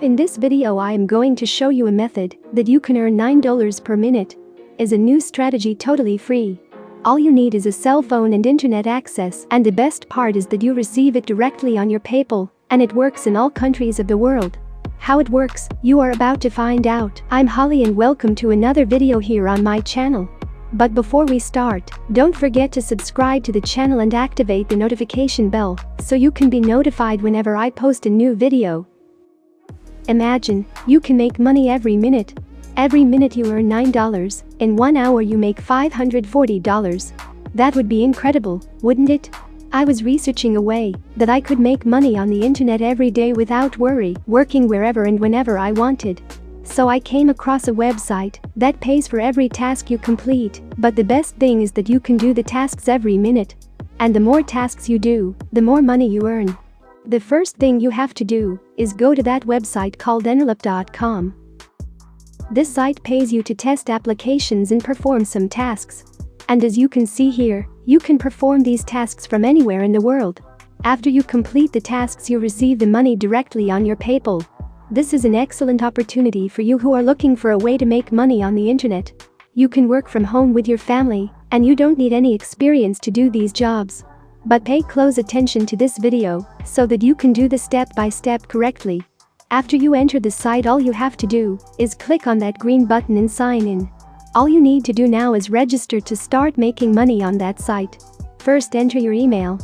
In this video I am going to show you a method that you can earn $9 per minute. Is a new strategy totally free. All you need is a cell phone and internet access, and the best part is that you receive it directly on your PayPal, and it works in all countries of the world. How it works, you are about to find out. I'm Holly and welcome to another video here on my channel. But before we start, don't forget to subscribe to the channel and activate the notification bell so you can be notified whenever I post a new video. Imagine, you can make money every minute. Every minute you earn $9, in 1 hour you make $540. That would be incredible, wouldn't it? I was researching a way that I could make money on the internet every day without worry, working wherever and whenever I wanted. So I came across a website that pays for every task you complete, but the best thing is that you can do the tasks every minute. And the more tasks you do, the more money you earn. The first thing you have to do is go to that website called envelope.com. This site pays you to test applications and perform some tasks. And as you can see here, you can perform these tasks from anywhere in the world. After you complete the tasks, you receive the money directly on your PayPal. This is an excellent opportunity for you who are looking for a way to make money on the internet. You can work from home with your family, and you don't need any experience to do these jobs. But pay close attention to this video so that you can do the step-by-step correctly. After you enter the site, all you have to do is click on that green button and sign in. All you need to do now is register to start making money on that site. First, enter your email.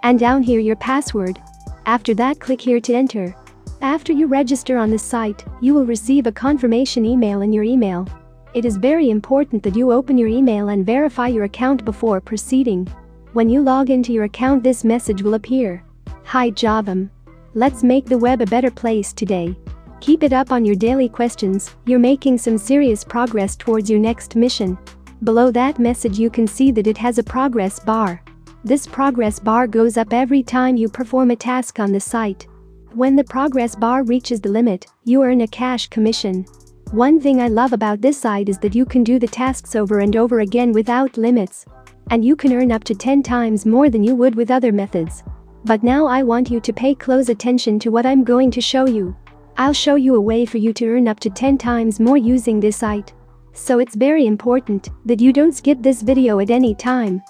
And down here your password. After that, click here to enter. After you register on the site, you will receive a confirmation email in your email. It is very important that you open your email and verify your account before proceeding. When you log into your account, this message will appear. Hi Javam. Let's make the web a better place today. Keep it up on your daily questions, you're making some serious progress towards your next mission. Below that message you can see that it has a progress bar. This progress bar goes up every time you perform a task on the site. When the progress bar reaches the limit, you earn a cash commission. One thing I love about this site is that you can do the tasks over and over again without limits. And you can earn up to 10 times more than you would with other methods. But now I want you to pay close attention to what I'm going to show you. I'll show you a way for you to earn up to 10 times more using this site. So it's very important that you don't skip this video at any time.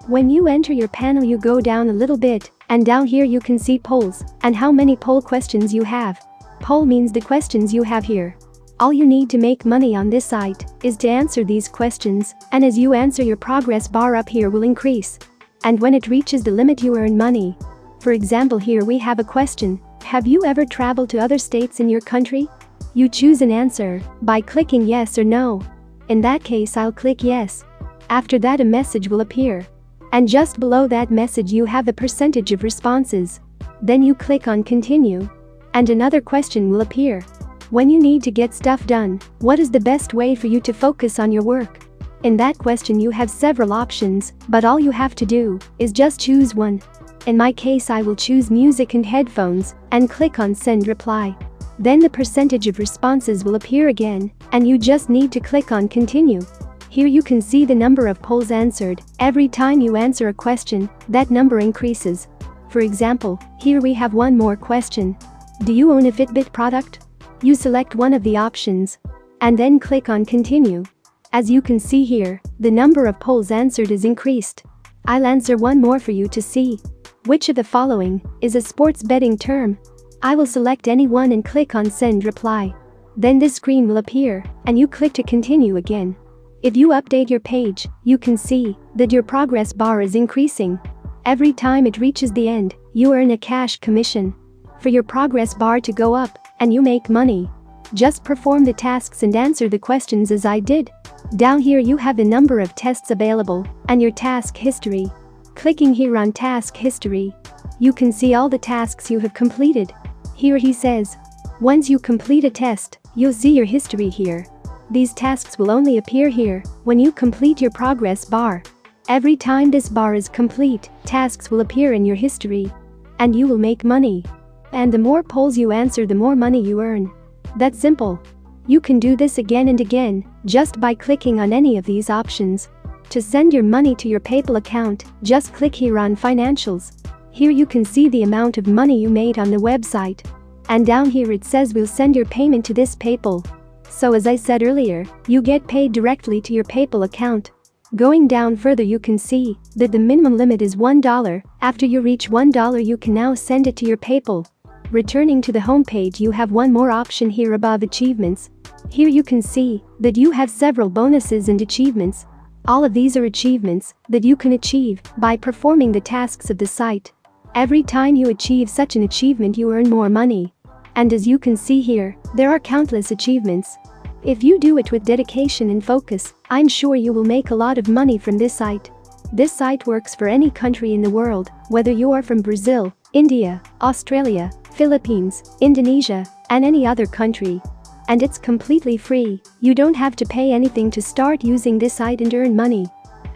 When you enter your panel, you go down a little bit, and down here you can see polls and how many poll questions you have. Poll means the questions you have here. All you need to make money on this site is to answer these questions, and as you answer, your progress bar up here will increase. And when it reaches the limit, you earn money. For example, here we have a question. Have you ever traveled to other states in your country? You choose an answer by clicking yes or no. In that case, I'll click yes. After that, a message will appear. And just below that message you have the percentage of responses. Then you click on continue. And another question will appear. When you need to get stuff done, what is the best way for you to focus on your work? In that question you have several options, but all you have to do is just choose one. In my case, I will choose music and headphones and click on send reply. Then the percentage of responses will appear again, and you just need to click on continue. Here you can see the number of polls answered. Every time you answer a question, that number increases. For example, here we have one more question. Do you own a Fitbit product? You select one of the options and then click on continue. As you can see here, the number of polls answered is increased. I'll answer one more for you to see. Which of the following is a sports betting term? I will select any one and click on send reply. Then this screen will appear, and you click to continue again. If you update your page, you can see that your progress bar is increasing. Every time it reaches the end, you earn a cash commission. For your progress bar to go up and you make money, just perform the tasks and answer the questions as I did. Down here you have the number of tests available and your task history. Clicking here on task history, you can see all the tasks you have completed. Here he says, once you complete a test, you'll see your history here. These tasks will only appear here when you complete your progress bar. Every time this bar is complete, tasks will appear in your history. And you will make money. And the more polls you answer, the more money you earn. That's simple. You can do this again and again, just by clicking on any of these options. To send your money to your PayPal account, just click here on Financials. Here you can see the amount of money you made on the website. And down here it says we'll send your payment to this PayPal. So as I said earlier, you get paid directly to your PayPal account. Going down further you can see that the minimum limit is $1. After you reach $1 you can now send it to your PayPal. Returning to the home page you have one more option here above achievements. Here you can see that you have several bonuses and achievements. All of these are achievements that you can achieve by performing the tasks of the site. Every time you achieve such an achievement you earn more money. And as you can see here, there are countless achievements. If you do it with dedication and focus, I'm sure you will make a lot of money from this site. This site works for any country in the world, whether you are from Brazil, India, Australia, Philippines, Indonesia, and any other country. And it's completely free. You don't have to pay anything to start using this site and earn money.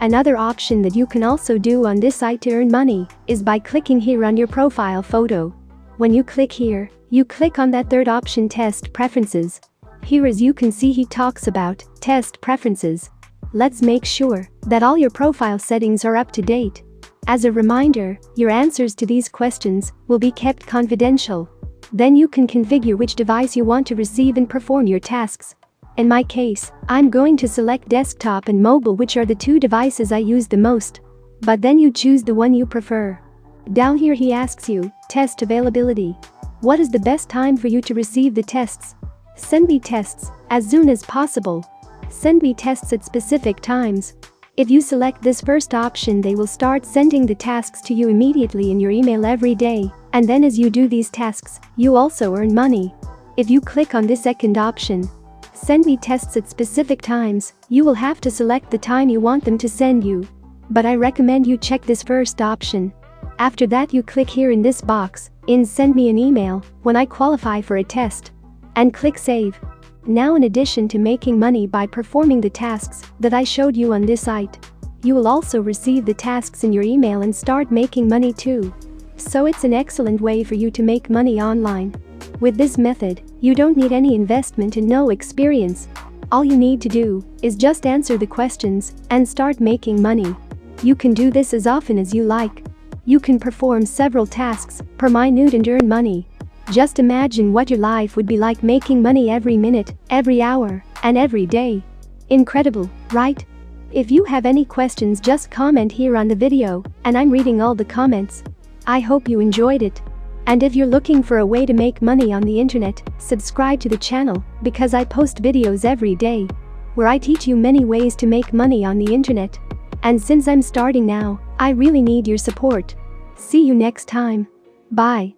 Another option that you can also do on this site to earn money is by clicking here on your profile photo. When you click here, you click on that third option, Test Preferences. Here as you can see he talks about Test Preferences. Let's make sure that all your profile settings are up to date. As a reminder, your answers to these questions will be kept confidential. Then you can configure which device you want to receive and perform your tasks. In my case, I'm going to select desktop and mobile, which are the two devices I use the most. But then you choose the one you prefer. Down here he asks you, test availability. What is the best time for you to receive the tests? Send me tests as soon as possible. Send me tests at specific times. If you select this first option, they will start sending the tasks to you immediately in your email every day, and then as you do these tasks, you also earn money. If you click on this second option, send me tests at specific times, you will have to select the time you want them to send you. But I recommend you check this first option. After that you click here in this box, in Send me an email, when I qualify for a test. And click Save. Now in addition to making money by performing the tasks that I showed you on this site, you will also receive the tasks in your email and start making money too. So it's an excellent way for you to make money online. With this method, you don't need any investment and no experience. All you need to do is just answer the questions and start making money. You can do this as often as you like. You can perform several tasks per minute and earn money. Just imagine what your life would be like making money every minute, every hour, and every day. Incredible, right? If you have any questions, just comment here on the video, and I'm reading all the comments. I hope you enjoyed it. And if you're looking for a way to make money on the internet, subscribe to the channel, because I post videos every day where I teach you many ways to make money on the internet. And since I'm starting now, I really need your support. See you next time. Bye.